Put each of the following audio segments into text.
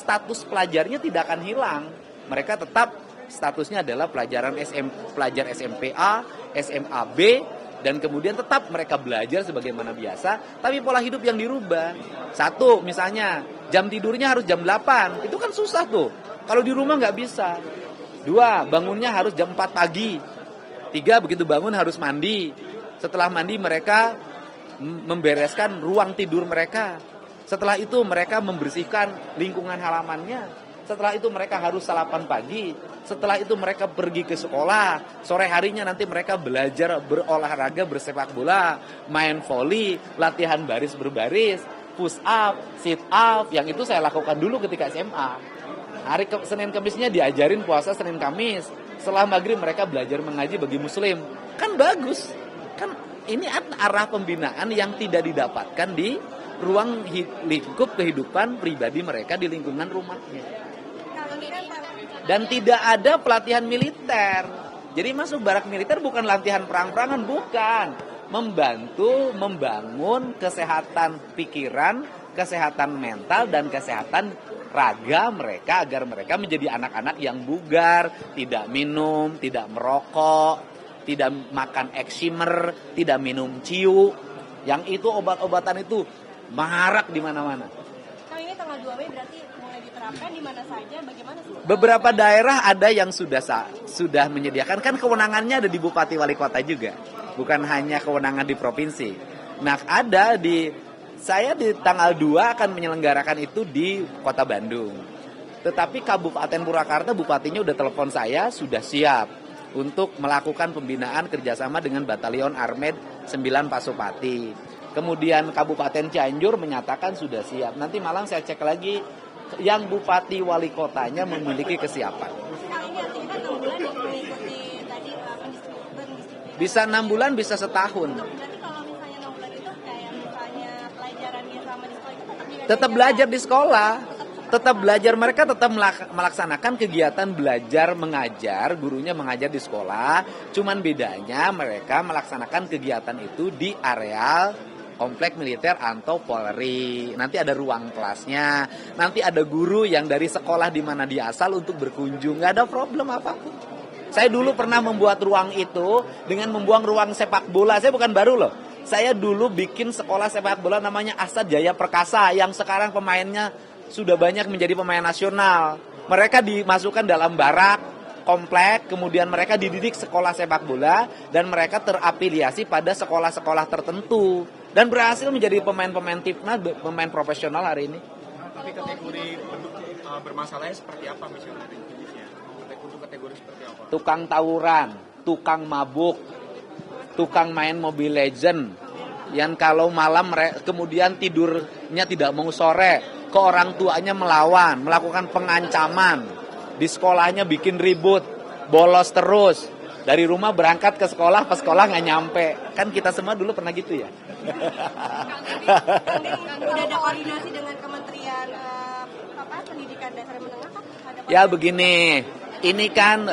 status pelajarnya tidak akan hilang. Mereka tetap statusnya adalah pelajar SMPA, SMA-B, dan kemudian tetap mereka belajar sebagaimana biasa, tapi pola hidup yang dirubah. Satu, misalnya jam tidurnya harus jam 8, itu kan susah tuh. Kalau di rumah nggak bisa. Dua, bangunnya harus jam 4 pagi. Tiga, begitu bangun harus mandi. Setelah mandi mereka membereskan ruang tidur mereka. Setelah itu mereka membersihkan lingkungan halamannya. Setelah itu mereka harus sarapan pagi. Setelah itu mereka pergi ke sekolah. Sore harinya nanti mereka belajar berolahraga, bersepak bola, main voli, latihan baris berbaris, push up, sit up. Yang itu saya lakukan dulu ketika SMA. Hari Senin Kamisnya diajarin puasa Senin Kamis. Setelah maghrib mereka belajar mengaji bagi muslim. Kan bagus. Kan ini arah pembinaan yang tidak didapatkan di ruang lingkup kehidupan pribadi mereka di lingkungan rumahnya. Dan tidak ada pelatihan militer. Jadi masuk barak militer bukan latihan perang-perangan, bukan. Membantu membangun kesehatan pikiran, kesehatan mental, dan kesehatan raga mereka agar mereka menjadi anak-anak yang bugar, tidak minum, tidak merokok, tidak makan eksimer, tidak minum ciu. Yang itu obat-obatan itu marak di mana-mana. Kang, ini tanggal 2 Mei berarti mulai diterapkan di mana saja, bagaimana sih? Beberapa daerah ada yang sudah menyediakan, kan kewenangannya ada di bupati wali kota juga. Bukan hanya kewenangan di provinsi. Nah, saya di tanggal 2 akan menyelenggarakan itu di Kota Bandung. Tetapi Kabupaten Purwakarta, bupatinya udah telepon saya, sudah siap untuk melakukan pembinaan kerjasama dengan Batalion Armed 9 Pasopati. Kemudian Kabupaten Cianjur menyatakan sudah siap. Nanti malam saya cek lagi yang bupati wali kotanya memiliki kesiapan. Ini artinya kan 6 bulan ya mengikuti tadi pendisiplinan. Bisa 6 bulan, bisa setahun. Berarti kalau misalnya 6 bulan itu kayak misalnya pelajarannya sama di sekolah itu Tetap belajar di sekolah. Tetap belajar, mereka tetap melaksanakan kegiatan belajar mengajar, gurunya mengajar di sekolah. Cuman bedanya mereka melaksanakan kegiatan itu di areal komplek militer atau Polri. Nanti ada ruang kelasnya. Nanti ada guru yang dari sekolah di mana dia asal untuk berkunjung. Nggak ada problem apapun. Saya dulu pernah membuat ruang itu dengan membuang ruang sepak bola. Saya bukan baru loh. Saya dulu bikin sekolah sepak bola namanya Asad Jaya Perkasa yang sekarang pemainnya sudah banyak menjadi pemain nasional. Mereka dimasukkan dalam barak komplek, kemudian mereka dididik sekolah sepak bola dan mereka terafiliasi pada sekolah-sekolah tertentu dan berhasil menjadi pemain-pemain timnas, pemain profesional hari ini. Tapi kategori bermasalahnya seperti apa misalnya? Untuk kategori seperti apa? Tukang tawuran, tukang mabuk, tukang main Mobile Legend, yang kalau malam kemudian tidurnya tidak mau sore, ke orang tuanya melawan, melakukan pengancaman, di sekolahnya bikin ribut, bolos terus, dari rumah berangkat ke sekolah, pas sekolah nggak nyampe. Kan kita semua dulu pernah gitu ya. Udah ada koordinasi dengan Kementerian Pendidikan Dasar Menengah kan? Ya begini, ini kan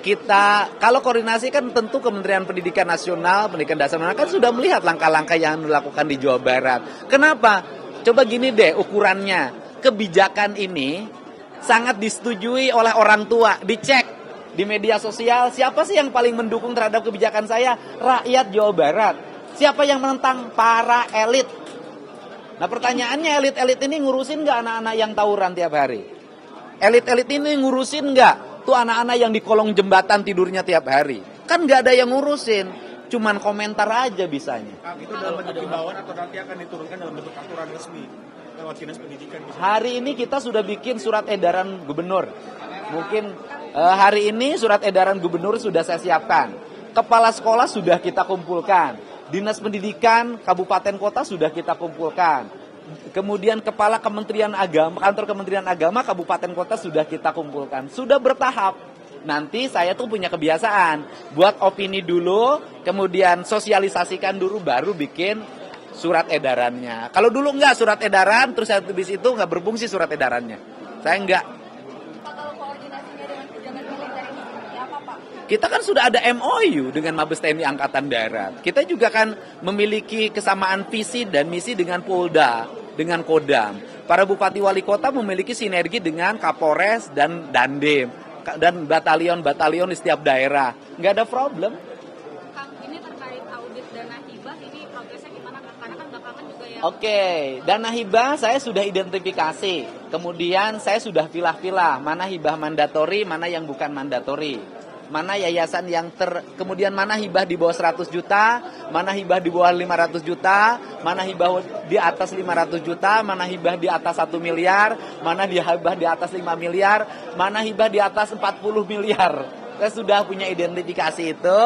kita, kalau koordinasi kan tentu Kementerian Pendidikan Nasional, Pendidikan Dasar Menengah kan sudah melihat langkah-langkah yang dilakukan di Jawa Barat. Kenapa? Coba gini deh ukurannya, kebijakan ini sangat disetujui oleh orang tua, dicek di media sosial, siapa sih yang paling mendukung terhadap kebijakan saya? Rakyat Jawa Barat. Siapa yang menentang? Para elit. Nah pertanyaannya, elit-elit ini ngurusin nggak anak-anak yang tawuran tiap hari? Elit-elit ini ngurusin nggak tuh anak-anak yang di kolong jembatan tidurnya tiap hari? Kan nggak ada yang ngurusin. Cuman komentar aja bisanya. Itu dalam bentuk himbauan atau nanti akan diturunkan dalam bentuk aturan resmi lewat Dinas Pendidikan? Hari ini kita sudah bikin surat edaran gubernur. Mungkin hari ini surat edaran gubernur sudah saya siapkan. Kepala sekolah sudah kita kumpulkan. Dinas Pendidikan Kabupaten Kota sudah kita kumpulkan. Kemudian Kepala Kementerian Agama, Kantor Kementerian Agama Kabupaten Kota sudah kita kumpulkan. Sudah bertahap. Nanti saya tuh punya kebiasaan buat opini dulu, kemudian sosialisasikan dulu, baru bikin surat edarannya. Kalau dulu enggak surat edaran, terus habis itu enggak berfungsi surat edarannya. Saya enggak. Kalau koordinasinya dengan pejabat militer ini seperti apa, Pak? Kita kan sudah ada MOU dengan Mabes TNI Angkatan Darat. Kita juga kan memiliki kesamaan visi dan misi dengan Polda, dengan Kodam. Para bupati wali kota memiliki sinergi dengan Kapolres dan Dandim dan batalion-batalion di setiap daerah. Nggak ada problem. Kang, ini terkait audit dana hibah, ini progresnya gimana Kang? Karena kan belakangan juga ya. Oke, dana hibah saya sudah identifikasi. Kemudian saya sudah pilah-pilah mana hibah mandatori, mana yang bukan mandatori. Mana yayasan yang kemudian mana hibah di bawah 100 juta, mana hibah di bawah 500 juta, mana hibah di atas 500 juta, mana hibah di atas 1 miliar, mana hibah di atas 5 miliar, mana hibah di atas 40 miliar. Saya sudah punya identifikasi itu.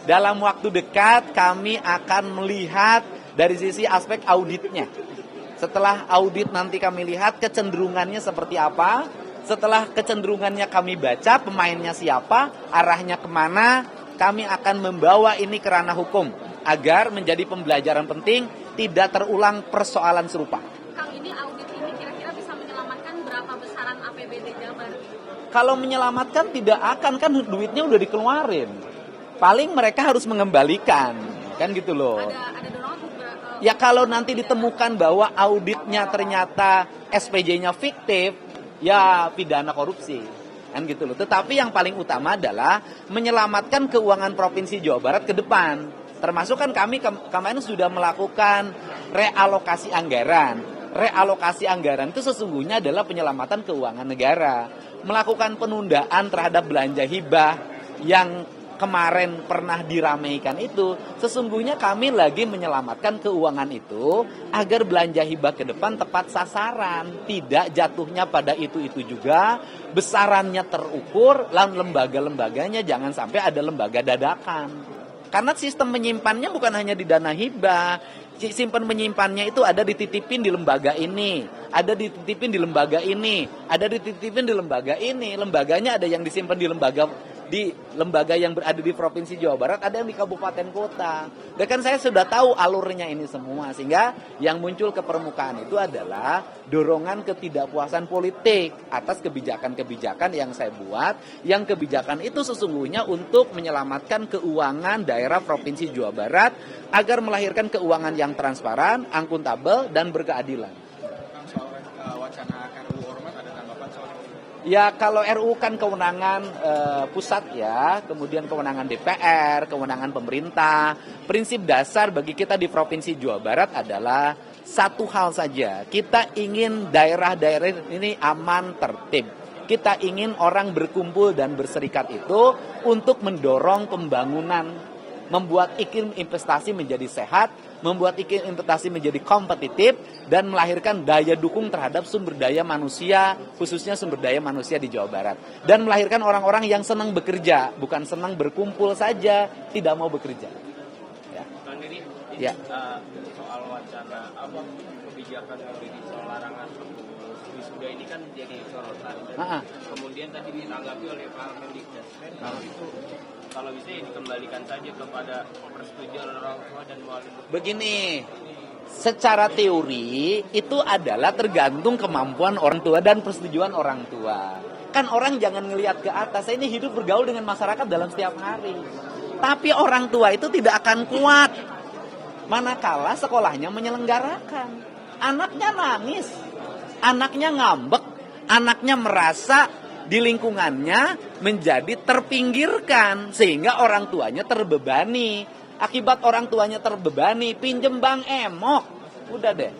Dalam waktu dekat kami akan melihat dari sisi aspek auditnya. Setelah audit nanti kami lihat kecenderungannya seperti apa. Setelah kecenderungannya kami baca, pemainnya siapa, arahnya kemana, kami akan membawa ini ke ranah hukum agar menjadi pembelajaran penting, tidak terulang persoalan serupa. Kang, ini audit ini kira-kira bisa menyelamatkan berapa besaran APBD Jabar? Kalau menyelamatkan tidak akan, kan duitnya udah dikeluarin. Paling mereka harus mengembalikan, kan gitu loh. Ada dorongan juga. Ya kalau nanti ditemukan bahwa auditnya ternyata SPJ-nya fiktif, ya pidana korupsi, kan gitu loh. Tetapi yang paling utama adalah menyelamatkan keuangan Provinsi Jawa Barat ke depan. Termasuk kan kami kemarin sudah melakukan realokasi anggaran. Realokasi anggaran itu sesungguhnya adalah penyelamatan keuangan negara. Melakukan penundaan terhadap belanja hibah yang kemarin pernah diramaikan itu, sesungguhnya kami lagi menyelamatkan keuangan itu agar belanja hibah ke depan tepat sasaran, tidak jatuhnya pada itu juga, besarannya terukur, dan lembaga-lembaganya jangan sampai ada lembaga dadakan. Karena sistem menyimpannya bukan hanya di dana hibah, simpan menyimpannya itu ada dititipin di lembaga ini, ada dititipin di lembaga ini, ada dititipin di lembaga ini, lembaganya ada yang disimpan di lembaga yang berada di Provinsi Jawa Barat, ada yang di kabupaten kota. Dan kan saya sudah tahu alurnya ini semua, sehingga yang muncul ke permukaan itu adalah dorongan ketidakpuasan politik atas kebijakan-kebijakan yang saya buat, yang kebijakan itu sesungguhnya untuk menyelamatkan keuangan daerah Provinsi Jawa Barat agar melahirkan keuangan yang transparan, akuntabel, dan berkeadilan. Kang, soal wacana RUU Ormas ada tanggapan soal itu? Ya kalau RUU kan kewenangan pusat ya, kemudian kewenangan DPR, kewenangan pemerintah. Prinsip dasar bagi kita di Provinsi Jawa Barat adalah satu hal saja. Kita ingin daerah-daerah ini aman, tertib. Kita ingin orang berkumpul dan berserikat itu untuk mendorong pembangunan, membuat iklim investasi menjadi sehat, membuat iklim investasi menjadi kompetitif, dan melahirkan daya dukung terhadap sumber daya manusia, khususnya sumber daya manusia di Jawa Barat. Dan melahirkan orang-orang yang senang bekerja, bukan senang berkumpul saja, tidak mau bekerja. Ya. Bang Diri, Ya. soal wacana kebijakan soal larangan wisuda ini kan jadi sorotan. Kemudian tadi ditanggapi oleh Pak Mendikbud. Kalau bisa ya dikembalikan saja kepada persetujuan orang tua dan wali. Begini, secara teori itu adalah tergantung kemampuan orang tua dan persetujuan orang tua. Kan orang jangan ngelihat ke atas, saya ini hidup bergaul dengan masyarakat dalam setiap hari. Tapi orang tua itu tidak akan kuat manakala sekolahnya menyelenggarakan. Anaknya nangis, anaknya ngambek, anaknya merasa di lingkungannya menjadi terpinggirkan sehingga orang tuanya terbebani. Akibat orang tuanya terbebani, pinjem bank emok, udah deh,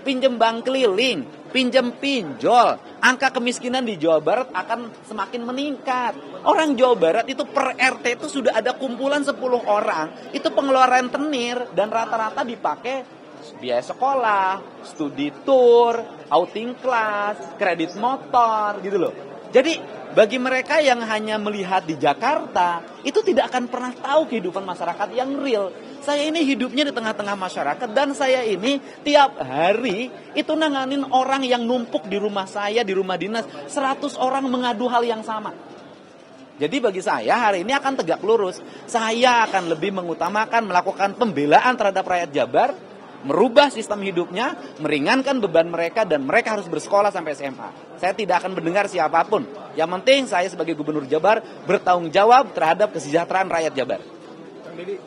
pinjem bank keliling, pinjem pinjol, angka kemiskinan di Jawa Barat akan semakin meningkat. Orang Jawa Barat itu per RT itu sudah ada kumpulan 10 orang, itu pengeluaran tenir dan rata-rata dipakai biaya sekolah, studi tour, outing class, kredit motor gitu loh. Jadi bagi mereka yang hanya melihat di Jakarta, itu tidak akan pernah tahu kehidupan masyarakat yang real. Saya ini hidupnya di tengah-tengah masyarakat dan saya ini tiap hari itu nanganin orang yang numpuk di rumah saya, di rumah dinas. 100 orang mengadu hal yang sama. Jadi bagi saya hari ini akan tegak lurus. Saya akan lebih mengutamakan melakukan pembelaan terhadap rakyat Jabar, merubah sistem hidupnya, meringankan beban mereka, dan mereka harus bersekolah sampai SMA. Saya tidak akan mendengar siapapun. Yang penting saya sebagai Gubernur Jabar bertanggung jawab terhadap kesejahteraan rakyat Jabar. Kang Deddy,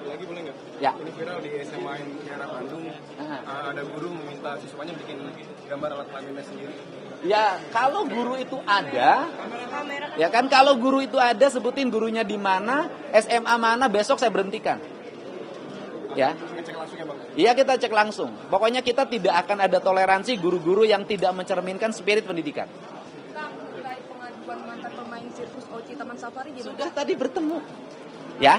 lagi boleh nggak? Ya. Ini viral di SMA yang daerah Bandung. Ada guru meminta siswanya bikin gambar alat kelaminnya sendiri? Ya kalau guru itu ada, ya kan kalau guru itu ada sebutin gurunya di mana, SMA mana, besok saya berhentikan. Ya. Ngecek langsung ya Bang? Iya kita cek langsung. Pokoknya kita tidak akan ada toleransi guru-guru yang tidak mencerminkan spirit pendidikan. Kang, terkait pengaduan mantan pemain sirkus Oci Taman Safari jadi Sudah tadi bertemu. Ya,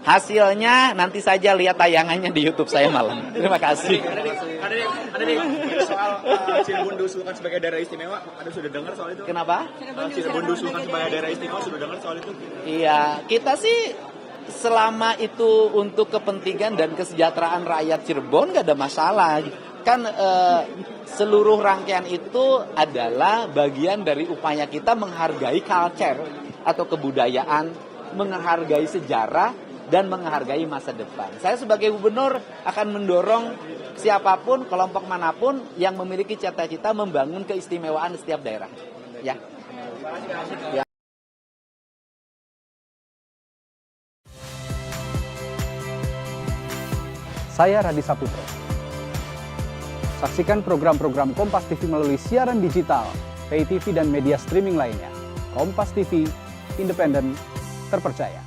hasilnya nanti saja lihat tayangannya di YouTube saya malam. Terima kasih. Ada nih soal Cirebon diusulkan sebagai daerah istimewa. Ada sudah dengar soal itu? Kenapa? Cirebon diusulkan sebagai daerah istimewa, sudah dengar soal itu? Iya, kita sih selama itu untuk kepentingan dan kesejahteraan rakyat Cirebon gak ada masalah. Kan seluruh rangkaian itu adalah bagian dari upaya kita menghargai culture atau kebudayaan, menghargai sejarah dan menghargai masa depan. Saya sebagai gubernur akan mendorong siapapun, kelompok manapun yang memiliki cita-cita membangun keistimewaan di setiap daerah. Ya. Ya. Saya Radi Saputro. Saksikan program-program Kompas TV melalui siaran digital, pay TV dan media streaming lainnya. Kompas TV, independen, terpercaya.